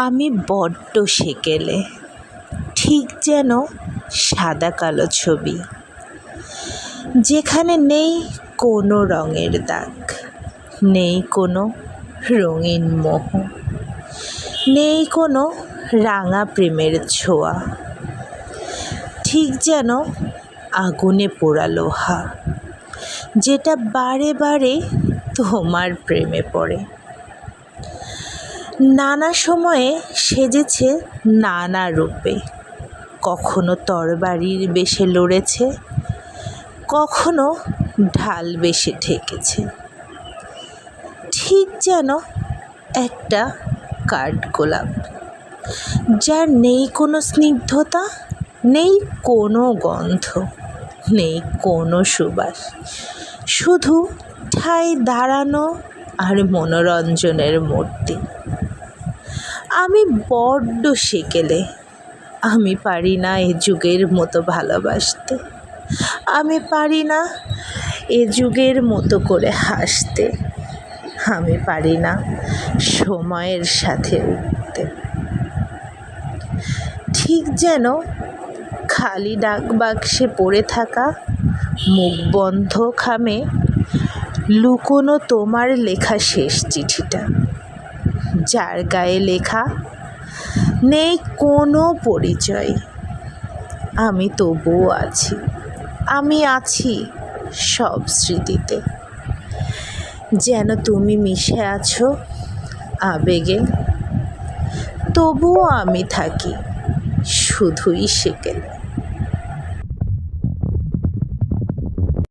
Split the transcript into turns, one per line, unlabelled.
আমি বড্ড সেকেলে, ঠিক যেন সাদা কালো ছবি, যেখানে নেই কোনো রঙের দাগ, নেই কোনো রঙিন মোহ, নেই কোনো রাঙা প্রেমের ছোঁয়া। ঠিক যেন আগুনে পোড়া লোহা, যেটা বারে বারে তোমার প্রেমে পড়ে। নানা সময়ে সেজেছে নানা রূপে, কখনো তরবারির বেশে লড়েছে, কখনো ঢাল বেশে ঠেকেছে। ঠিক যেন একটা কাঠগোলাপ, যার নেই কোনো স্নিগ্ধতা, নেই কোনো গন্ধ, নেই কোনো সুবাস, শুধু ঠায় দাঁড়ানো আর মনোরঞ্জনের মূর্তি। আমি বড্ড সেকেলে, আমি পারি না এ যুগের মতো ভালোবাসতে, আমি পারি না এ যুগের মতো করে হাসতে, আমি পারি না সময়ের সাথে উঠতে। ঠিক যেন খালি ডাক বাক্সে পড়ে থাকা মুখ বন্ধ খামে লুকোনো তোমার লেখা শেষ চিঠিটা, যার গায়ে লেখা নেই কোনো পরিচয়। আমি তবুও আছি, আমি আছি সব স্মৃতিতে, যেন তুমি মিশে আছো আবেগে। তবুও আমি থাকি শুধুই সেকেলে।